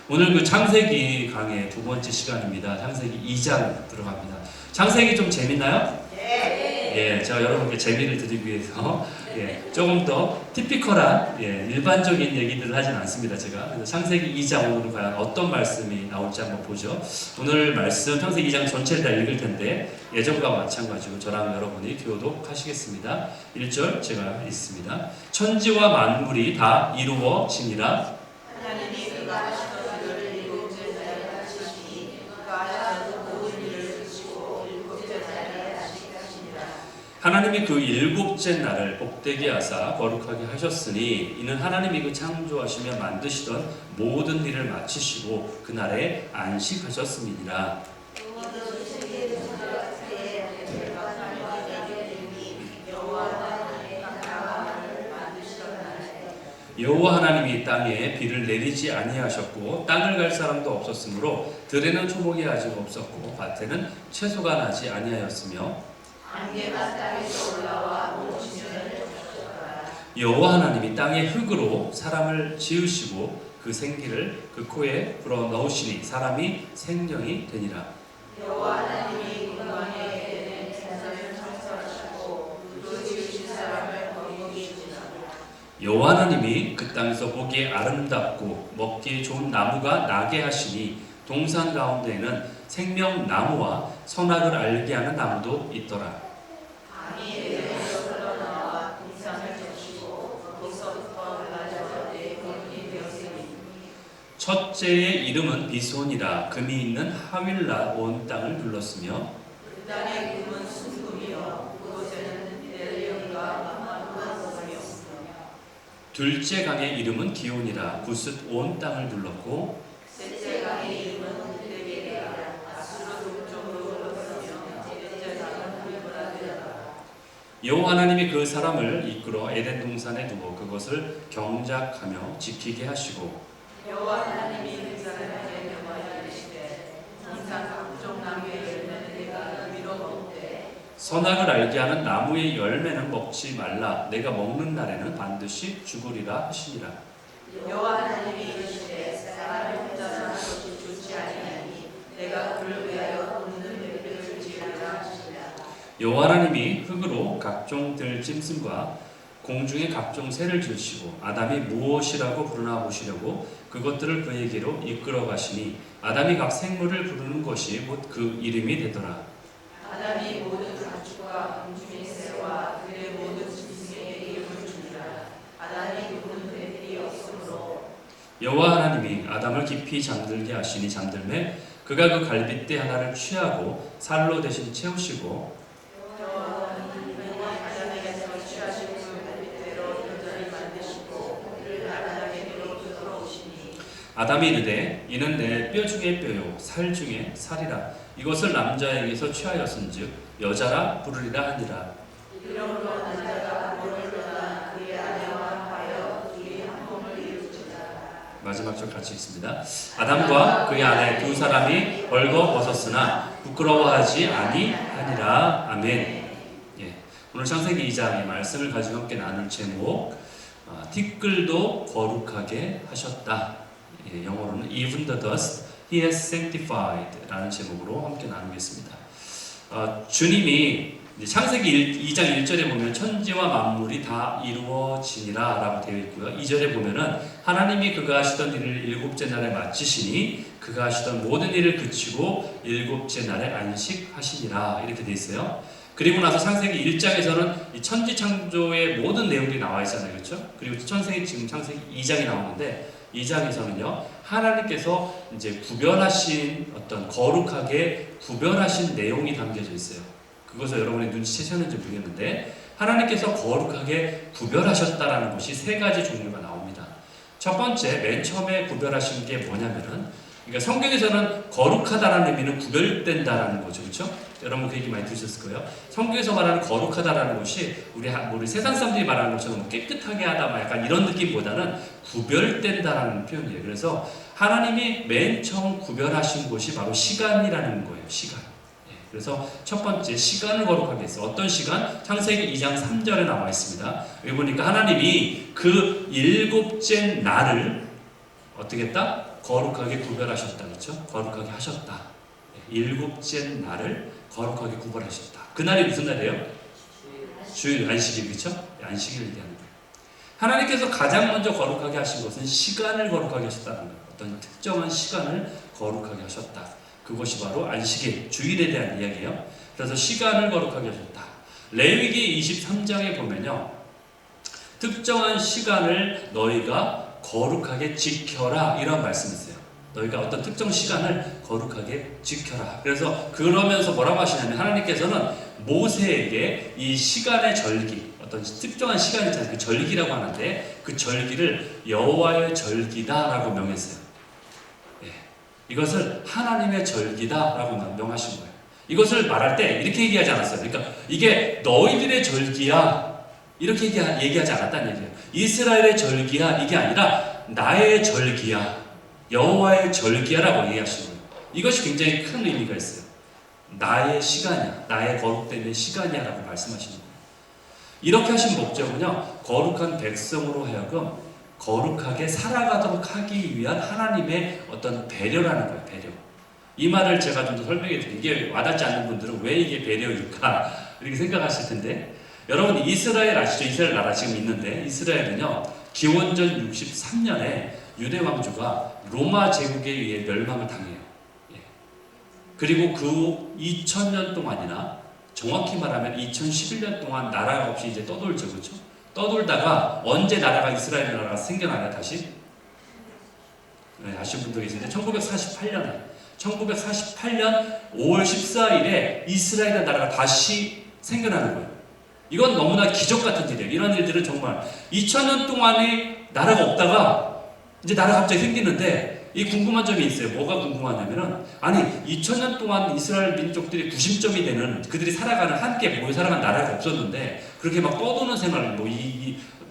오늘 그 창세기 강의 두 번째 시간입니다. 창세기 2장 들어갑니다. 창세기 좀 재밌나요? 예, 제가 여러분께 재미를 드리기 위해서 조금 더 티피컬한 일반적인 얘기들을 하진 않습니다. 제가 그래서 창세기 2장 오늘은 과연 어떤 말씀이 나올지 한번 보죠. 오늘 말씀 창세기 2장 전체를 다 읽을 텐데 예전과 마찬가지로 저랑 여러분이 교독하시겠습니다. 1절 제가 읽습니다. 천지와 만물이 다 이루어지니라. 하나님이 그가 하시던 일을 일곱째 날에 마치시니 그가 하시던 모든 일을 그치고 일곱째 날에 안식하시니라. 하나님이 그 일곱째 날을 복되게 하사 거룩하게 하셨으니 이는 하나님이 그 창조하시며 만드시던 모든 일을 마치시고 그 날에 안식하셨음이니라. 여호와 하나님이 땅에 비를 내리지 아니하셨고 땅을 갈 사람도 없었으므로 들에는 초목이 아직 없었고 밭에는 채소가 나지 아니하였으며 안개가 땅에서 올라와 온 지면을 덮으셨더라. 여호와 하나님이 땅의 흙으로 사람을 지으시고 그 생기를 그 코에 불어 넣으시니 사람이 생명이 되니라. 여호와 하나님이 공간에 에덴의 세상을 창설하시고 그 지으신 사람을 거기 주시니라. 여호와 하나님이 그 땅에서 보기에 아름답고 먹기에 좋은 나무가 나게 하시니 동산 가운데에는 생명나무와 선악을 알게 하는 나무도 있더라. 밤이 에덴에서 흘러나와 동산을 적시고 거기서부터 갈라져 내 거룩이 되었으니 첫째의 이름은 비손이라. 금이 있는 하윌라 온 땅을 둘렀으며 그 땅의 이름은 순금이요 그곳에는 벨리온과 마마루가 거리였으며 둘째 강의 이름은 기온이라. 구스 온 땅을 둘렀고 셋째 강의 이름은 데게라 아수르 동쪽으로 흘렀으며 넷째 강은 유브라데라. 여호와 하나님이 그 사람을 이끌어 에덴 동산에 두고 그것을 경작하며 지키게 하시고 여호와 하나님이 그 사람에게 명하여 이르시되 동산 각종 나무의 열매는 내가 위로 먹되 선악을 알게 하는 나무의 열매는 먹지 말라. 내가 먹는 날에는 반드시 죽으리라 하시니라. 여호와 하나님이 이르시되 사람을 혼자 사는 것이 좋지 아니하니 내가 그를 위하여 돕는 뱀을 지으리라 하시니라. 여호와 하나님이 흙으로 각종 들짐승과 공중의 각종 새를 지으시고 아담이 무엇이라고 부르나 보시려고 그것들을 그에게로 이끌어 가시니 아담이 각 생물을 부르는 것이 곧 그 이름이 되더라. 아담이 모든 가축과 공중의 새와 들의 모든 짐승에게 이름을 주니라. 아담이 부른 뱀이 없으므로 여호와 하나님이 아담을 깊이 잠들게 하시니 잠들매 그가 그 갈빗대 하나를 취하고 살로 대신 채우시고 아담에게서 취하신 그 갈빗대로 여자를 만드시고 그를 아담에게로 들어오시니 아담이 이르되 이는 내 뼈 중에 뼈요 살 중에 살이라. 이것을 남자에게서 취하였은즉 여자라 부르리라 하니라. 이러므로 남자가 모를 떠나 그의 아내와 하여 둘이 한 몸을 이루지라. 마지막 절 같이 읽습니다. 아담과 그의 아내 두 사람이 벌거 벗었으나 부끄러워하지 아니하니라. 아멘. 오늘 창세기 2장의 말씀을 가지고 함께 나눌 제목 티끌도 거룩하게 하셨다. 영어로는 Even the dust he has sanctified 라는 제목으로 함께 나누겠습니다. 주님이 창세기 2장 1절에 보면 천지와 만물이 다 이루어지니라 라고 되어 있고요. 2절에 보면은 하나님이 그가 하시던 일을 일곱째 날에 마치시니 그가 하시던 모든 일을 그치고 일곱째 날에 안식하시니라 이렇게 되어 있어요. 그리고 나서 창세기 1장에서는 이 천지 창조의 모든 내용들이 나와 있잖아요. 그렇죠? 그리고 지금 창세기 2장이 나오는데 2장에서는요. 하나님께서 이제 구별하신 어떤 거룩하게 구별하신 내용이 담겨져 있어요. 그것을 여러분이 눈치채셨는지 모르겠는데 하나님께서 거룩하게 구별하셨다라는 것이 세 가지 종류가 나옵니다. 첫 번째, 맨 처음에 구별하신 게 뭐냐면은 그러니까 성경에서는 거룩하다라는 의미는 구별된다라는 거죠. 그렇죠? 여러분 그 얘기 많이 들으셨을 거예요. 성경에서 말하는 거룩하다라는 것이 우리 세상 사람들이 말하는 것처럼 깨끗하게 하다 약간 이런 느낌보다는 구별된다라는 표현이에요. 그래서 하나님이 맨 처음 구별하신 것이 바로 시간이라는 거예요. 시간. 그래서 첫 번째 시간을 거룩하게 했어요. 어떤 시간? 창세기 2장 3절에 나와 있습니다. 여기 보니까 하나님이 그 일곱째 날을 어떻게 했다? 거룩하게 구별하셨다. 그렇죠? 거룩하게 하셨다. 일곱째 날을 거룩하게 구별하셨다. 그날이 무슨 날이에요? 주일, 안식일. 그렇죠? 안식일을 얘기하는 거예요. 하나님께서 가장 먼저 거룩하게 하신 것은 시간을 거룩하게 하셨다는 거예요. 어떤 특정한 시간을 거룩하게 하셨다. 그것이 바로 안식일, 주일에 대한 이야기예요. 그래서 시간을 거룩하게 하셨다. 레위기 23장에 보면요, 특정한 시간을 너희가 거룩하게 지켜라, 이런 말씀이 있어요. 너희가 어떤 특정 시간을 거룩하게 지켜라. 그래서 그러면서 뭐라고 하시냐면, 하나님께서는 모세에게 이 시간의 절기, 어떤 특정한 시간이 있잖아요. 그 절기라고 하는데 그 절기를 여호와의 절기다라고 명했어요. 예. 이것을 하나님의 절기다라고 명하신 거예요. 이것을 말할 때 이렇게 얘기하지 않았어요. 그러니까 이게 너희들의 절기야, 이렇게 얘기하지 않았다는 얘기예요. 이스라엘의 절기야, 이게 아니라 나의 절기야, 여호와의 절기야라고 얘기하시는 거예요. 이것이 굉장히 큰 의미가 있어요. 나의 시간이야, 나의 거룩됨의 시간이야라고 말씀하시는 거예요. 이렇게 하신 목적은요, 거룩한 백성으로 하여금 거룩하게 살아가도록 하기 위한 하나님의 어떤 배려라는 거예요. 배려. 이 말을 제가 좀 더 설명해 드릴게요. 이게 와닿지 않는 분들은 왜 이게 배려일까 이렇게 생각하실 텐데, 여러분 이스라엘 아시죠? 이스라엘 나라 지금 있는데, 이스라엘은요 기원전 63년에 유대 왕조가 로마 제국에 의해 멸망을 당해요. 예. 그리고 그 2000년 동안이나 정확히 말하면 2011년 동안 나라가 없이 이제 떠돌죠. 그렇죠? 떠돌다가 언제 나라가, 이스라엘 나라가 생겨나냐 다시? 네, 아시는 분도 계신데 1948년 5월 14일에 이스라엘 나라가 다시 생겨나는 거예요. 이건 너무나 기적 같은 일이에요. 이런 일들은 정말 2000년 동안에 나라가 없다가 이제 나라가 갑자기 생기는데, 이 궁금한 점이 있어요. 뭐가 궁금하냐면은, 아니 2000년 동안 이스라엘 민족들이 구심점이 되는, 그들이 살아가는, 함께 모여 살아가는 나라가 없었는데 그렇게 막 떠도는 생활을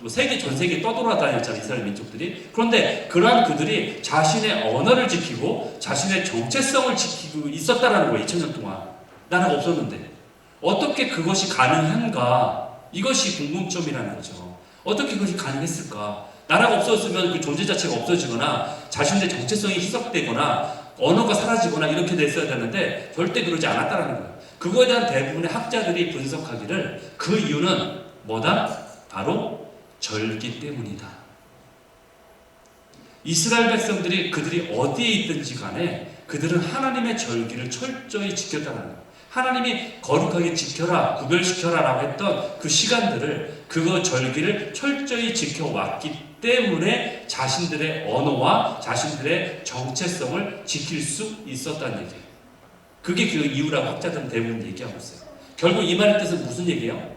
세계 전 세계에 떠돌아다녔잖아요, 이스라엘 민족들이. 그런데 그러한 그들이 자신의 언어를 지키고 자신의 정체성을 지키고 있었다라는 거예요. 2000년 동안 나라가 없었는데 어떻게 그것이 가능한가? 이것이 궁금점이라는 거죠. 어떻게 그것이 가능했을까? 나라가 없었으면 그 존재 자체가 없어지거나 자신의 정체성이 희석되거나 언어가 사라지거나 이렇게 됐어야 되는데 절대 그러지 않았다라는 거예요. 그거에 대한 대부분의 학자들이 분석하기를 그 이유는 뭐다? 바로 절기 때문이다. 이스라엘 백성들이 그들이 어디에 있든지 간에 그들은 하나님의 절기를 철저히 지켰다는 거예요. 하나님이 거룩하게 지켜라, 구별시켜라 라고 했던 그 시간들을, 그거 절기를 철저히 지켜왔기 때문에 자신들의 언어와 자신들의 정체성을 지킬 수 있었다는 얘기예요. 그게 그 이유라고 학자들은 대부분 얘기하고 있어요. 결국 이 말의 뜻은 무슨 얘기예요?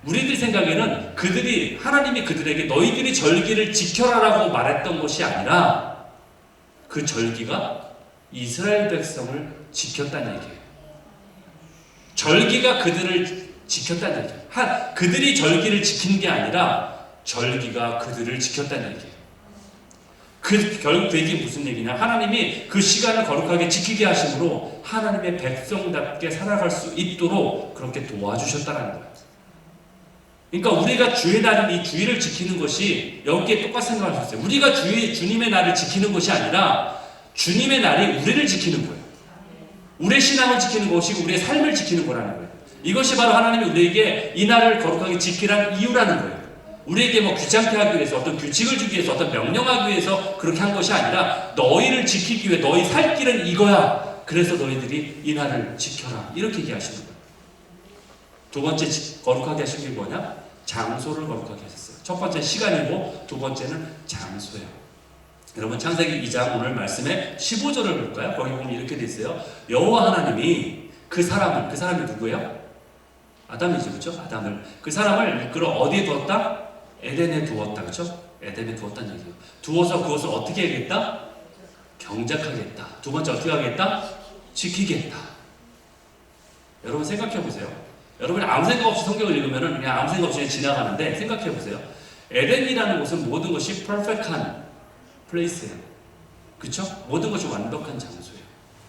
우리들 생각에는 그들이, 하나님이 그들에게 너희들이 절기를 지켜라라고 말했던 것이 아니라 그 절기가 이스라엘 백성을 지켰다는 얘기예요. 절기가 그들을 지켰다는 얘기예요. 그들이 절기를 지킨 게 아니라 절기가 그들을 지켰다는 얘기예요. 결국 그 얘기는 무슨 얘기냐? 하나님이 그 시간을 거룩하게 지키게 하심으로 하나님의 백성답게 살아갈 수 있도록 그렇게 도와주셨다는 거예요. 그러니까 우리가 주의 날인 이 주일을 지키는 것이, 여기에 똑같이 생각할 수 있어요. 우리가 주님의 날을 지키는 것이 아니라 주님의 날이 우리를 지키는 거예요. 우리의 신앙을 지키는 것이고 우리의 삶을 지키는 거라는 거예요. 이것이 바로 하나님이 우리에게 이 날을 거룩하게 지키라는 이유라는 거예요. 우리에게 뭐 귀찮게 하기 위해서, 어떤 규칙을 주기 위해서, 어떤 명령하기 위해서 그렇게 한 것이 아니라 너희를 지키기 위해, 너희 살 길은 이거야, 그래서 너희들이 이 날을 지켜라, 이렇게 얘기하시는 거예요. 두 번째 거룩하게 하신 게 뭐냐? 장소를 거룩하게 하셨어요. 첫 번째 시간이고 두 번째는 장소예요. 여러분 창세기 2장 오늘 말씀의 15절을 볼까요? 거기 보면 이렇게 돼 있어요. 여호와 하나님이 그 사람이 누구예요? 아담이죠, 그렇죠? 아담을, 그 사람을 이끌어 어디에 두었다? 에덴에 두었다, 그렇죠? 에덴에 두었다는 얘기예요. 두어서 그것을 어떻게 하겠다? 경작하겠다. 두 번째 어떻게 하겠다? 지키겠다. 여러분 생각해 보세요. 여러분이 아무 생각 없이 성경을 읽으면 그냥 아무 생각 없이 그냥 지나가는데, 생각해 보세요. 에덴이라는 곳은 모든 것이 퍼펙트한 플레이스예요. 그쵸? 모든 것이 완벽한 장소예요.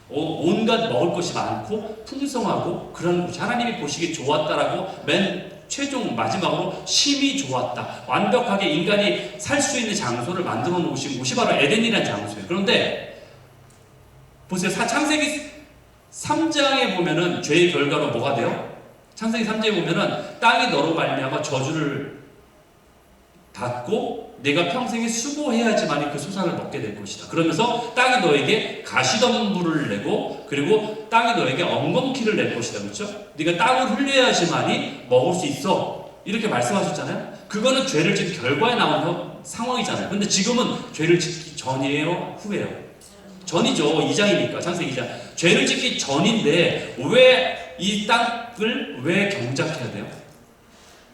온갖 먹을 것이 많고 풍성하고 그런 곳이, 하나님이 보시기에 좋았다라고 맨 최종 마지막으로 심히 좋았다. 완벽하게 인간이 살 수 있는 장소를 만들어 놓으신 곳이 바로 에덴이라는 장소예요. 그런데 보세요. 창세기 3장에 보면은 죄의 결과로 뭐가 돼요? 창세기 3장에 보면은 땅이 너로 말미암아 저주를 받고 내가 평생에 수고해야지만이 그 소산을 먹게 될 것이다. 그러면서 땅이 너에게 가시덤불을 내고 그리고 땅이 너에게 엉겅퀴를 낼 것이다. 그렇죠? 네가 땅을 흘려야지만이 먹을 수 있어. 이렇게 말씀하셨잖아요. 그거는 죄를 지은 결과에 나오는 상황이잖아요. 근데 지금은 죄를 짓기 전이에요? 후예요? 전이죠. 2장이니까 창세기 2장. 죄를 짓기 전인데 왜 이 땅을 왜 경작해야 돼요?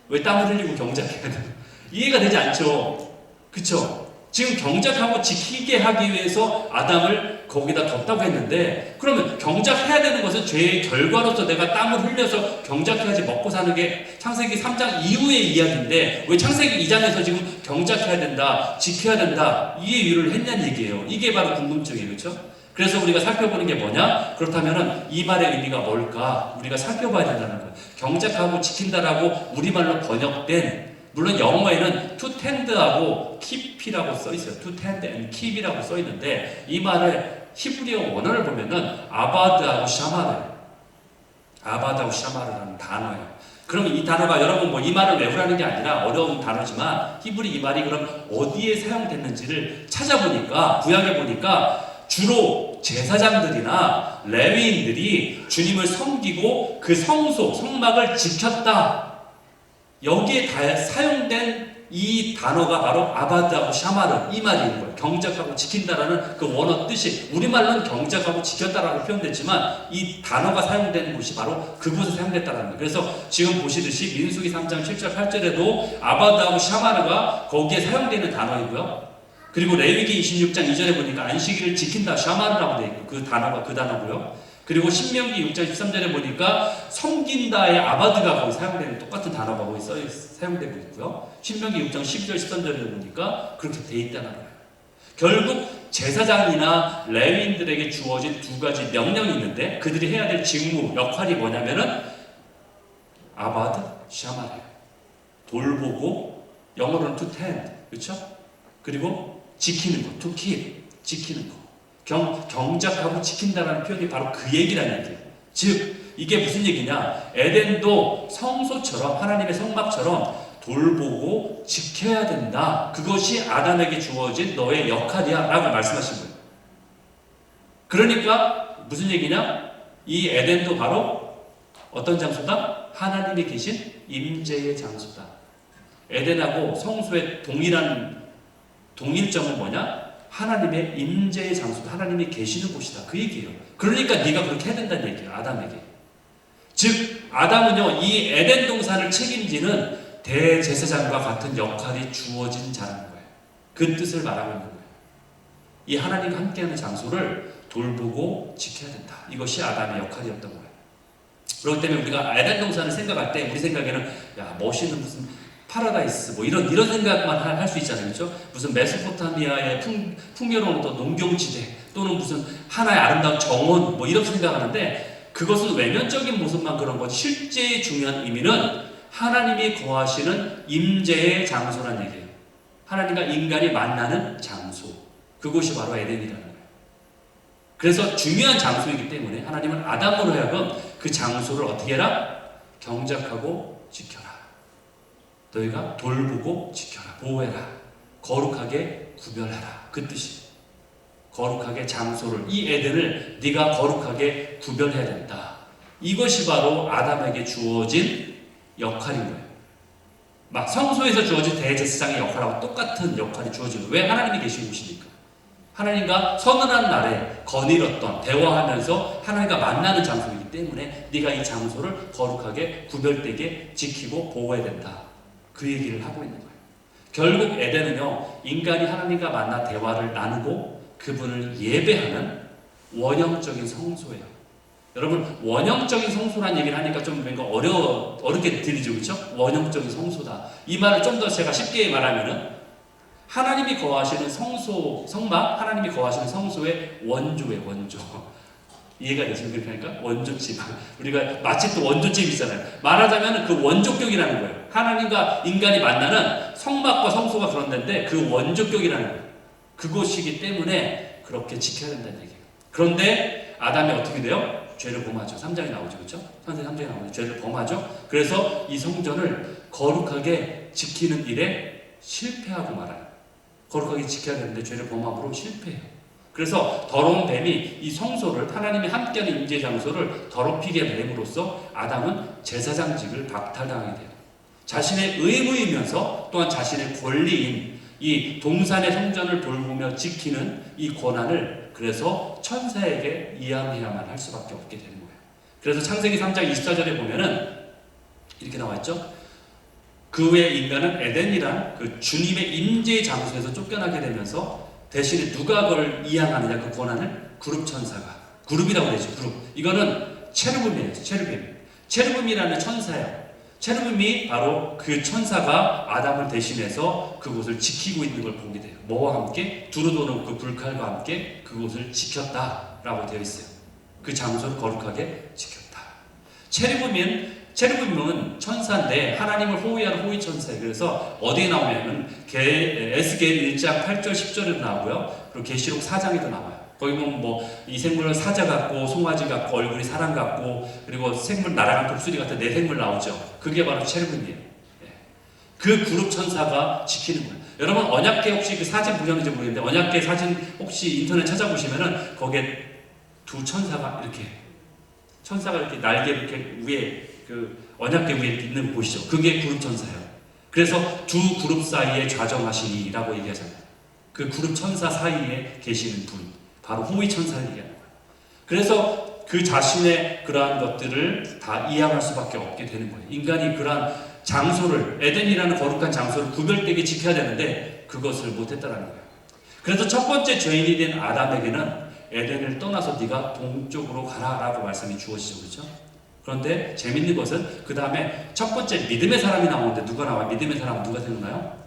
왜 땀을 흘리고 경작해야 돼요? 이해가 되지 않죠? 그쵸? 지금 경작하고 지키게 하기 위해서 아담을 거기다 뒀다고 했는데 그러면 경작해야 되는 것은 죄의 결과로서 내가 땀을 흘려서 경작해야지 먹고 사는 게 창세기 3장 이후의 이야기인데 왜 창세기 2장에서 지금 경작해야 된다, 지켜야 된다 이 이유를 했냐는 얘기예요. 이게 바로 궁금증이에요. 그렇죠? 그래서 우리가 살펴보는 게 뭐냐? 그렇다면 이 말의 의미가 뭘까? 우리가 살펴봐야 된다는 거예요. 경작하고 지킨다라고 우리말로 번역된 물론 영어에는 to tend하고 keep이라고 써 있어요. to tend and keep이라고 써 있는데 이 말을 히브리어 원어를 보면은 아바드하고 샤마르라는 단어예요. 그럼 이 단어가 여러분 뭐 이 말을 외우라는 게 아니라 어려운 단어지만 히브리 이 말이 그럼 어디에 사용됐는지를 찾아보니까 구약에 보니까 주로 제사장들이나 레위인들이 주님을 섬기고 그 성소, 성막을 지켰다. 여기에 사용된 이 단어가 바로 아바드하고 샤마르 이 말인 거예요. 경작하고 지킨다라는 그 원어 뜻이 우리말로는 경작하고 지켰다라고 표현됐지만 이 단어가 사용된 곳이 바로 그곳에 사용됐다라는 거예요. 그래서 지금 보시듯이 민수기 3장 7절 8절에도 아바드하고 샤마르가 거기에 사용되는 단어이고요. 그리고 레위기 26장 2절에 보니까 안식일을 지킨다 샤마르라고 되어 있고 그 단어가 그 단어고요. 그리고 신명기 6장 13절에 보니까 섬긴다의 아바드가 거기 사용되는 똑같은 단어가 거기 사용되고 있고요. 신명기 6장 12절 13절에 보니까 그렇게 되어 있다는 거예요. 결국 제사장이나 레위인들에게 주어진 두 가지 명령이 있는데 그들이 해야 될 직무, 역할이 뭐냐면은 아바드, 샤마르 돌보고 영어로는 to tend, 그렇죠? 그리고 지키는 거, to keep, 지키는 거. 경작하고 지킨다라는 표현이 바로 그 얘기라는 얘기예요. 즉 이게 무슨 얘기냐? 에덴도 성소처럼 하나님의 성막처럼 돌보고 지켜야 된다. 그것이 아담에게 주어진 너의 역할이야 라고 말씀하신 거예요. 그러니까 무슨 얘기냐? 이 에덴도 바로 어떤 장소다? 하나님이 계신 임재의 장소다. 에덴하고 성소의 동일점은 뭐냐? 하나님의 임재의 장소다. 하나님이 계시는 곳이다. 그 얘기예요. 그러니까 네가 그렇게 해야 된다는 얘기예요. 아담에게. 즉 아담은요 이 에덴 동산을 책임지는 대제사장과 같은 역할이 주어진 자라는 거예요. 그 뜻을 말하고 있는 거예요. 이 하나님과 함께하는 장소를 돌보고 지켜야 된다. 이것이 아담의 역할이었던 거예요. 그렇기 때문에 우리가 에덴 동산을 생각할 때 우리 생각에는 야 멋있는 무슨 파라다이스 뭐 이런 생각만 할 수 있잖아요. 그렇죠? 무슨 메소포타미아의 풍요로운 또 농경지대 또는 무슨 하나의 아름다운 정원 뭐 이렇게 생각하는데 그것은 외면적인 모습만 그런 거지 실제 중요한 의미는 하나님이 거하시는 임재의 장소라는 얘기예요. 하나님과 인간이 만나는 장소. 그곳이 바로 에덴이라는 거예요. 그래서 중요한 장소이기 때문에 하나님은 아담으로 하여금 그 장소를 어떻게 해라? 경작하고 지켜라. 너희가 돌보고 지켜라. 보호해라. 거룩하게 구별해라. 그 뜻이 거룩하게 장소를 이 에덴을 네가 거룩하게 구별해야 된다. 이것이 바로 아담에게 주어진 역할인 거예요. 막 성소에서 주어진 대제사장의 역할하고 똑같은 역할이 주어진 거예요. 왜? 하나님이 계신 곳이니까. 하나님과 서늘한 날에 거닐었던 대화하면서 하나님과 만나는 장소이기 때문에 네가 이 장소를 거룩하게 구별되게 지키고 보호해야 된다. 그 얘기를 하고 있는 거예요. 결국 에덴은요 인간이 하나님과 만나 대화를 나누고 그분을 예배하는 원형적인 성소예요. 여러분 원형적인 성소란 얘기를 하니까 좀 뭔가 어렵게 들리죠, 그렇죠? 원형적인 성소다. 이 말을 좀 더 제가 쉽게 말하면은 하나님이 거하시는 성소, 성막, 하나님이 거하시는 성소의 원조예요, 원조. 이해가 되시면 그렇게 하니까 원조집. 우리가 맛집도 원조집 있잖아요. 말하자면 그 원조격이라는 거예요. 하나님과 인간이 만나는 성막과 성소가 그런 데인데 그 원조격이라는 거예요. 그곳이기 때문에 그렇게 지켜야 된다는 얘기예요. 그런데 아담이 어떻게 돼요? 죄를 범하죠. 3장에 나오죠. 그렇죠? 창세기 3장에 나오죠. 죄를 범하죠. 그래서 이 성전을 거룩하게 지키는 일에 실패하고 말아요. 거룩하게 지켜야 되는데 죄를 범함으로 실패해요. 그래서 더러운 뱀이 이 성소를 하나님이 함께하는 임재 장소를 더럽히게 됨으로써 아담은 제사장직을 박탈당하게 돼요. 자신의 의무이면서 또한 자신의 권리인 이 동산의 성전을 돌보며 지키는 이 권한을 그래서 천사에게 이양해야만 할 수밖에 없게 되는 거예요. 그래서 창세기 3장 24절에 보면은 이렇게 나와 있죠. 그 후에 인간은 에덴이란 그 주님의 임재 장소에서 쫓겨나게 되면서 대신에 누가 그걸 이양하느냐 그 권한을 그룹 천사가 그룹이라고 되죠. 그룹. 이거는 체르빔이에요. 체르빔이라는 천사예요. 체르빔이 바로 그 천사가 아담을 대신해서 그곳을 지키고 있는 걸 보게 돼요. 뭐와 함께? 두루 도는 그 불칼과 함께 그곳을 지켰다라고 되어 있어요. 그 장소를 거룩하게 지켰다. 체르빔은 천사인데 하나님을 호위하는 호위 천사예요. 그래서 어디에 나오냐면 에스겔 1장 8절 10절에도 나오고요. 그리고 계시록 4장에도 나와요. 거기 보면 뭐 이 생물은 사자 같고 송아지 같고 얼굴이 사람 같고 그리고 생물 날아간 독수리 같은 네 생물 나오죠. 그게 바로 체르빔이에요. 그 그룹 천사가 지키는 거예요. 여러분 언약궤 혹시 그 사진 보셨는지 모르겠는데 언약궤 사진 혹시 인터넷 찾아보시면은 거기에 두 천사가 이렇게 날개 이렇게 위에 그 언약궤 위에 있는 거 보시죠. 그게 그룹 천사예요. 그래서 두 그룹 사이에 좌정하시니라고 얘기하잖아요. 그 그룹 천사 사이에 계시는 분. 바로 호위 천사를 얘기하는 거예요. 그래서 그 자신의 그러한 것들을 다 이양할 수밖에 없게 되는 거예요. 인간이 그러한 장소를 에덴이라는 거룩한 장소를 구별되게 지켜야 되는데 그것을 못했다는 거예요. 그래서 첫 번째 죄인이 된 아담에게는 에덴을 떠나서 네가 동쪽으로 가라라고 말씀이 주어지죠. 그렇죠? 그런데 재밌는 것은 그 다음에 첫 번째 믿음의 사람이 나오는데 누가 나와요? 믿음의 사람은 누가 생각나요?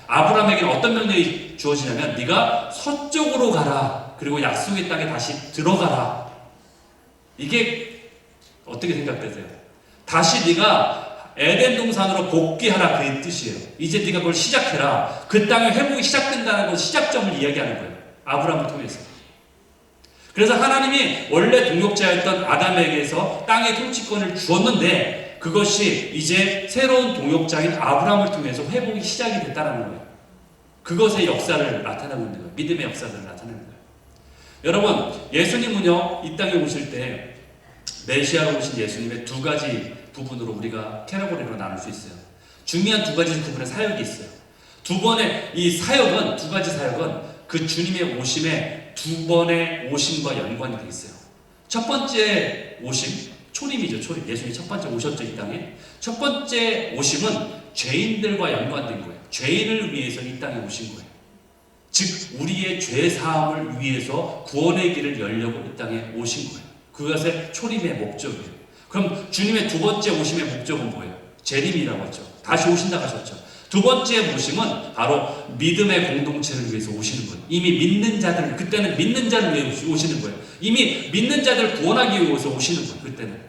아브라함에게는 어떤 명령이 주어지냐면 네가 서쪽으로 가라. 그리고 약속의 땅에 다시 들어가라. 이게 어떻게 생각되세요? 다시 네가 에덴 동산으로 복귀하라 그 뜻이에요. 이제 네가 그걸 시작해라. 그 땅의 회복이 시작된다는 것 시작점을 이야기하는 거예요. 아브라함을 통해서. 그래서 하나님이 원래 동역자였던 아담에게서 땅의 통치권을 주었는데 그것이 이제 새로운 동역자인 아브라함을 통해서 회복이 시작이 됐다는 거예요. 그것의 역사를 나타내고 있는 거예요. 믿음의 역사를 나타내는 거예요. 여러분, 예수님은요, 이 땅에 오실 때 메시아로 오신 예수님의 두 가지 부분으로 우리가 캐러고리로 나눌 수 있어요. 중요한 두 가지 부분의 사역이 있어요. 두 번의 이 사역은, 두 가지 사역은 그 주님의 오심에 두 번의 오심과 연관이 되어 있어요. 첫 번째 오심, 초림이죠. 초림. 예수님이 첫 번째 오셨죠. 이 땅에. 첫 번째 오심은 죄인들과 연관된 거예요. 죄인을 위해서 이 땅에 오신 거예요. 즉 우리의 죄 사함을 위해서 구원의 길을 열려고 이 땅에 오신 거예요. 그것의 초림의 목적이에요. 그럼 주님의 두 번째 오심의 목적은 뭐예요? 재림이라고 했죠. 다시 오신다고 하셨죠. 두 번째 오심은 바로 믿음의 공동체를 위해서 오시는 거예요. 이미 믿는 자들, 그때는 믿는 자를 위해 오시는 거예요. 이미 믿는 자들을 구원하기 위해서 오시는 거예요. 그때는.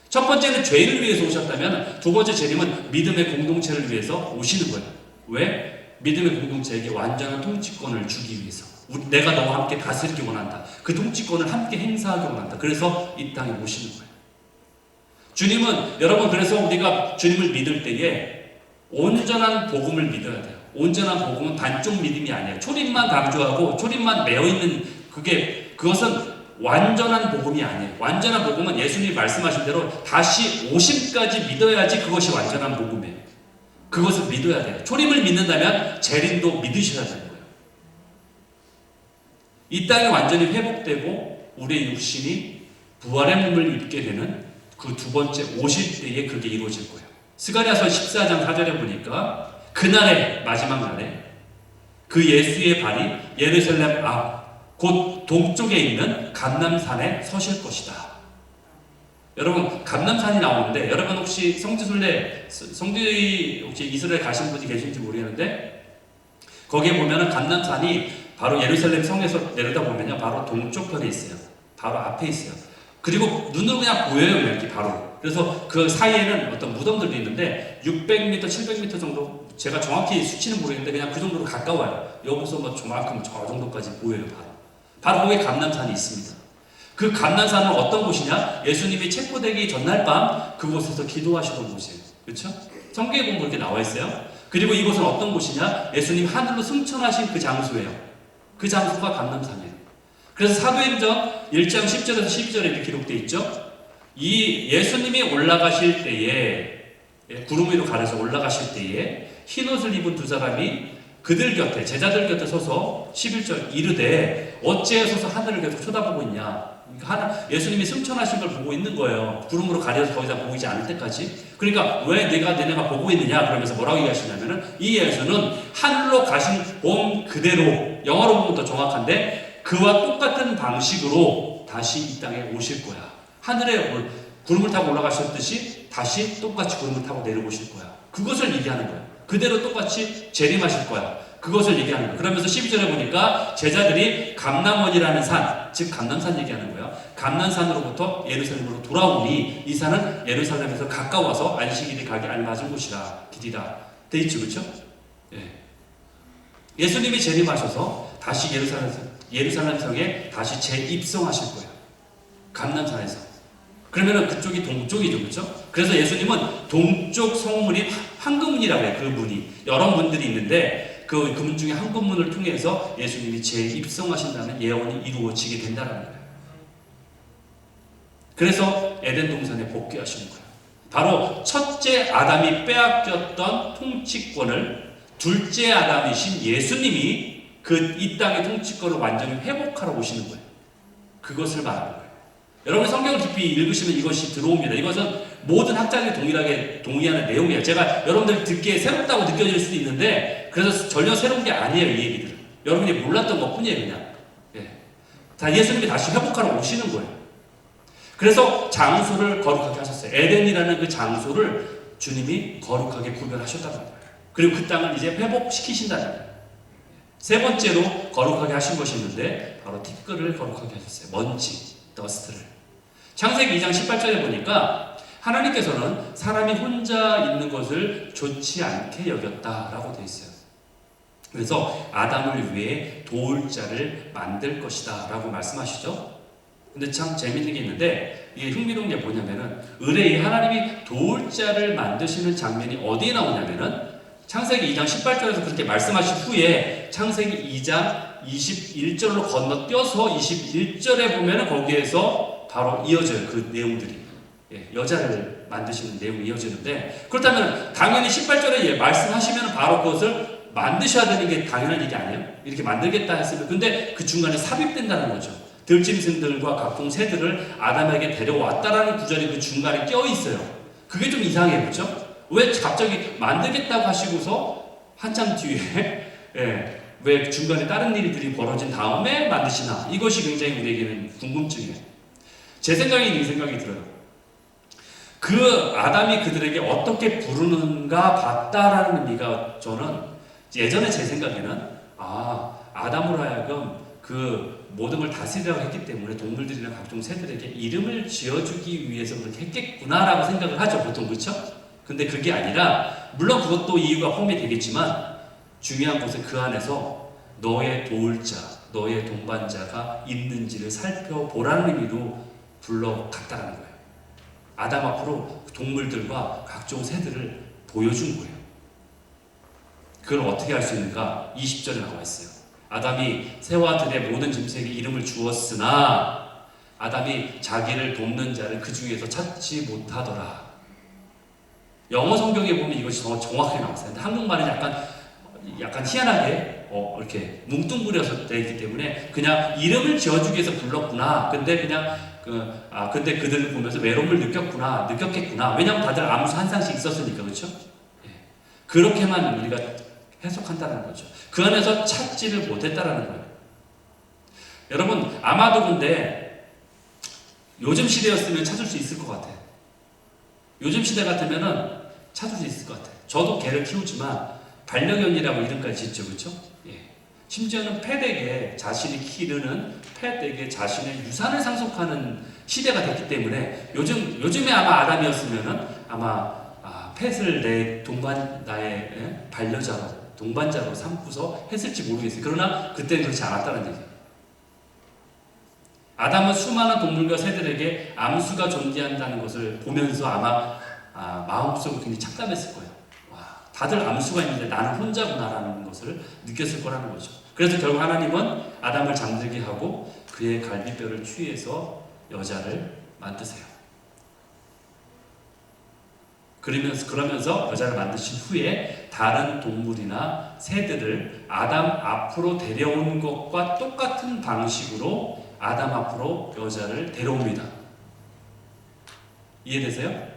첫 번째는 죄인을 위해서 오셨다면 두 번째 재림은 믿음의 공동체를 위해서 오시는 거예요. 왜? 믿음의 공동체에게 완전한 통치권을 주기 위해서. 내가 너와 함께 다스리기 원한다. 그 통치권을 함께 행사하기 원한다. 그래서 이 땅에 오시는 거예요. 주님은, 여러분, 그래서 우리가 주님을 믿을 때에 온전한 복음을 믿어야 돼요. 온전한 복음은 반쪽 믿음이 아니에요. 초림만 강조하고 초림만 매어있는 그것은 완전한 복음이 아니에요. 완전한 복음은 예수님이 말씀하신 대로 다시 오심까지 믿어야지 그것이 완전한 복음이에요. 그것을 믿어야 돼요. 초림을 믿는다면 재림도 믿으셔야 되는 거예요. 이 땅이 완전히 회복되고 우리의 육신이 부활의 몸을 입게 되는 그 두 번째 오실 때에 그게 이루어질 거예요. 스가랴서 14장 4절에 보니까 그날의 마지막 날에 그 예수의 발이 예루살렘 앞 곧 동쪽에 있는 감람산에 서실 것이다. 여러분, 감람산이 나오는데 여러분 혹시 성지순례 혹시 이스라엘 가신 분이 계신지 모르겠는데 거기에 보면은 감람산이 바로 예루살렘 성에서 내려다 보면요 바로 동쪽 편에 있어요. 바로 앞에 있어요. 그리고 눈으로 그냥 보여요, 이렇게 바로. 그래서 그 사이에는 어떤 무덤들도 있는데 600m, 700m 정도, 제가 정확히 수치는 모르겠는데 그냥 그 정도로 가까워요. 여기서 뭐 저만큼 저 정도까지 보여요, 바로. 바로 거기에 감람산이 있습니다. 그 감람산은 어떤 곳이냐? 예수님이 체포되기 전날 밤 그곳에서 기도하시던 곳이에요. 그렇죠? 성경에 보면 그렇게 나와 있어요. 그리고 이곳은 어떤 곳이냐? 예수님 하늘로 승천하신 그 장소예요. 그 장소가 감람산이에요. 그래서 사도행전 1장 10절에서 12절에 이렇게 기록되어 있죠. 이 예수님이 올라가실 때에, 구름 위로 가려서 올라가실 때에 흰옷을 입은 두 사람이 그들 곁에, 제자들 곁에 서서 11절 이르되 어찌 서서 하늘을 계속 쳐다보고 있냐. 예수님이 승천하신 걸 보고 있는 거예요. 구름으로 가려서 더 이상 보이지 않을 때까지. 그러니까 왜 너네가 보고 있느냐 그러면서 뭐라고 얘기하시냐면은 이 예수는 하늘로 가신 본 그대로, 영어로 보면 더 정확한데 그와 똑같은 방식으로 다시 이 땅에 오실 거야. 하늘에 구름을 타고 올라가셨듯이 다시 똑같이 구름을 타고 내려오실 거야. 그것을 얘기하는 거야. 그대로 똑같이 재림하실 거야. 그것을 얘기하는 거예요. 그러면서 12절에 보니까 제자들이 감람원이라는 산, 즉 감람산 얘기하는 거예요. 감람산으로부터 예루살렘으로 돌아오니 이 산은 예루살렘에서 가까워서 안식일이 가기 알맞은 곳이라 길이라 돼 있죠, 그렇죠? 예수님이 재림하셔서 다시 예루살렘 성에 다시 재입성하실 거예요. 감람산에서. 그러면은 그쪽이 동쪽이죠, 그렇죠? 그래서 예수님은 동쪽 성문인 황금문이라고 해요. 그 문이 여러 문들이 있는데 그 문 중에 황금문을 통해서 예수님이 재입성하신다는 예언이 이루어지게 된다는 거예요. 그래서 에덴 동산에 복귀하시는 거예요. 바로 첫째 아담이 빼앗겼던 통치권을 둘째 아담이신 예수님이 이 땅의 통치권을 완전히 회복하러 오시는 거예요. 그것을 말하는 거예요. 여러분 성경을 깊이 읽으시면 이것이 들어옵니다. 이것은 모든 학자들이 동일하게 동의하는 내용이에요. 제가 여러분들 듣기에 새롭다고 느껴질 수도 있는데 그래서 전혀 새로운 게 아니에요. 이 얘기들은. 여러분이 몰랐던 것뿐이에요. 그냥. 자, 예수님이 다시 회복하러 오시는 거예요. 그래서 장소를 거룩하게 하셨어요. 에덴이라는 그 장소를 주님이 거룩하게 구별하셨다는 거예요. 그리고 그 땅을 이제 회복시키신다는 거예요. 세 번째로 거룩하게 하신 것이 있는데 바로 티끌을 거룩하게 하셨어요. 먼지, 더스트를. 창세기 2장 18절에 보니까 하나님께서는 사람이 혼자 있는 것을 좋지 않게 여겼다라고 되어 있어요. 그래서 아담을 위해 도울 자를 만들 것이다 라고 말씀하시죠. 근데 참 재밌는 게 있는데 이게 흥미로운 게 뭐냐면은 의뢰이 하나님이 도울 자를 만드시는 장면이 어디에 나오냐면은 창세기 2장 18절에서 그렇게 말씀하신 후에 창세기 2장 21절로 건너뛰어서 21절에 보면은 거기에서 바로 이어져요. 그 내용들이. 여자를 만드시는 내용이 이어지는데 그렇다면 당연히 18절에 말씀하시면 바로 그것을 만드셔야 되는 게 당연한 얘기 아니에요? 이렇게 만들겠다 했으면 근데 그 중간에 삽입된다는 거죠. 들짐승들과 각종 새들을 아담에게 데려왔다라는 구절이 그 중간에 껴있어요. 그게 좀 이상해요. 그렇죠? 왜 갑자기 만들겠다고 하시고서 한참 뒤에 왜 중간에 다른 일들이 벌어진 다음에 만드시나 이것이 굉장히 우리에게는 궁금증이에요. 제 생각에 이 생각이 들어요. 그 아담이 그들에게 어떻게 부르는가 봤다라는 의미가 저는 예전에 제 생각에는 아담으로 하여금 그 모든 걸 다스리라고 했기 때문에 동물들이나 각종 새들에게 이름을 지어주기 위해서 그렇게 했겠구나라고 생각을 하죠. 보통 그렇죠? 근데 그게 아니라 물론 그것도 이유가 포함이 되겠지만 중요한 것은 그 안에서 너의 도울 자, 너의 동반자가 있는지를 살펴보라는 의미로 불러갔다는 거예요. 아담 앞으로 동물들과 각종 새들을 보여준 거예요. 그걸 어떻게 할 수 있는가? 20절에 나와 있어요. 아담이 새와 들의 모든 짐승에게 이름을 주었으나 아담이 자기를 돕는 자를 그 중에서 찾지 못하더라. 영어 성경에 보면 이것이 더 정확하게 나왔어요. 근데 한국말은 약간 희한하게 이렇게 뭉뚱그려서 되어 있기 때문에 그냥 이름을 지어주기 위해서 불렀구나. 근데 그냥 근데 그들을 보면서 외로움을 느꼈겠구나. 왜냐하면 다들 암수 한 쌍씩 있었으니까, 그렇죠? 그렇게만 우리가 해석한다는 거죠. 그 안에서 찾지를 못했다라는 거예요. 여러분 아마도 근데 요즘 시대였으면 찾을 수 있을 것 같아요. 요즘 시대 같으면은 찾을 수 있을 것 같아요. 저도 개를 키우지만 반려견이라고 이름까지 짓죠, 그렇죠? 심지어는 펫에게 자신이 기르는 펫에게 자신의 유산을 상속하는 시대가 됐기 때문에 요즘에 아마 아담이었으면은 아마 펫을 나의 반려자로 동반자로 삼고서 했을지 모르겠어요. 그러나 그때는 그렇지 않았다는 얘기예요. 아담은 수많은 동물과 새들에게 암수가 존재한다는 것을 보면서 아마 마음속으로 굉장히 착담했을 거예요. 와, 다들 암수가 있는데 나는 혼자구나라는 것을 느꼈을 거라는 거죠. 그래서 결국 하나님은 아담을 잠들게 하고 그의 갈비뼈를 취해서 여자를 만드세요. 그러면서 여자를 만드신 후에 다른 동물이나 새들을 아담 앞으로 데려온 것과 똑같은 방식으로 아담 앞으로 여자를 데려옵니다. 이해되세요?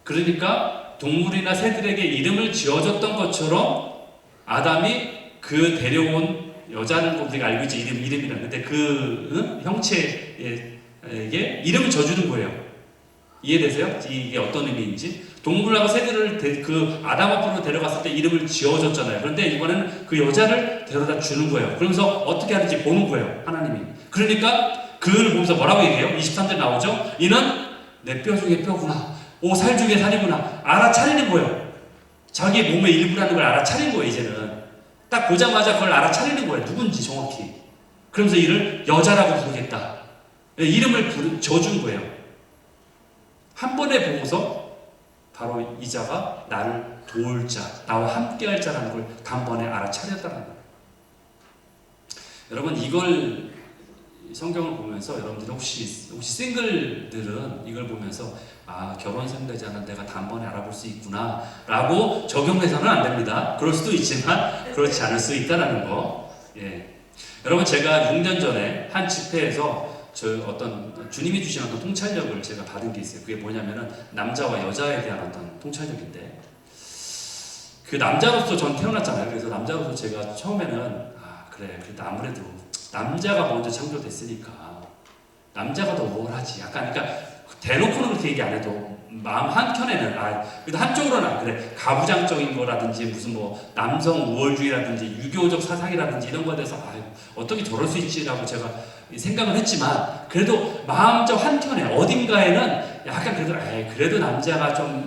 그러니까 동물이나 새들에게 이름을 지어줬던 것처럼 아담이 그 데려온 여자는 우리가 알고 있죠. 이름이라는. 근데 그 형체에게 이름을 져주는 거예요. 이해되세요? 이게 어떤 의미인지. 동물하고 새들을 그 아담 앞으로 데려갔을 때 이름을 지어줬잖아요. 그런데 이번에는 그 여자를 데려다 주는 거예요. 그러면서 어떻게 하는지 보는 거예요. 하나님이. 그러니까 그를 보면서 뭐라고 얘기해요? 23절 나오죠? 이는 내 뼈 중에 뼈구나. 오, 살 중에 살이구나. 알아차리는 거예요. 자기 몸의 일부라는 걸 알아차린 거예요. 이제는. 딱 보자마자 그걸 알아차리는 거예요. 누군지 정확히. 그러면서 이를 여자라고 부르겠다. 이름을 져준 거예요. 한 번에 보고서 바로 이 자가 나를 도울 자, 나와 함께 할 자라는 걸 단번에 알아차렸다는 거예요. 여러분, 이걸 성경을 보면서 여러분들이 혹시 싱글들은 이걸 보면서 결혼 상대자는 내가 단번에 알아볼 수 있구나 라고 적용해서는 안 됩니다. 그럴 수도 있지만 그렇지 않을 수 있다는 거. 예. 여러분, 제가 6년 전에 한 집회에서 주님이 주신 어떤 통찰력을 제가 받은 게 있어요. 그게 뭐냐면은 남자와 여자에 대한 어떤 통찰력인데, 그 남자로서 전 태어났잖아요. 그래서 남자로서 제가 처음에는 그래도 아무래도 남자가 먼저 창조됐으니까 남자가 더 우월하지. 약간 그러니까 대놓고는 그렇게 얘기 안 해도 마음 한켠에는 그래도 한쪽으로는 그래 가부장적인 거라든지 무슨 뭐 남성 우월주의라든지 유교적 사상이라든지 이런 거에 대해서 어떻게 저럴 수 있지라고 제가 생각을 했지만, 그래도 마음적 한켠에 어딘가에는 약간 그래도 남자가 좀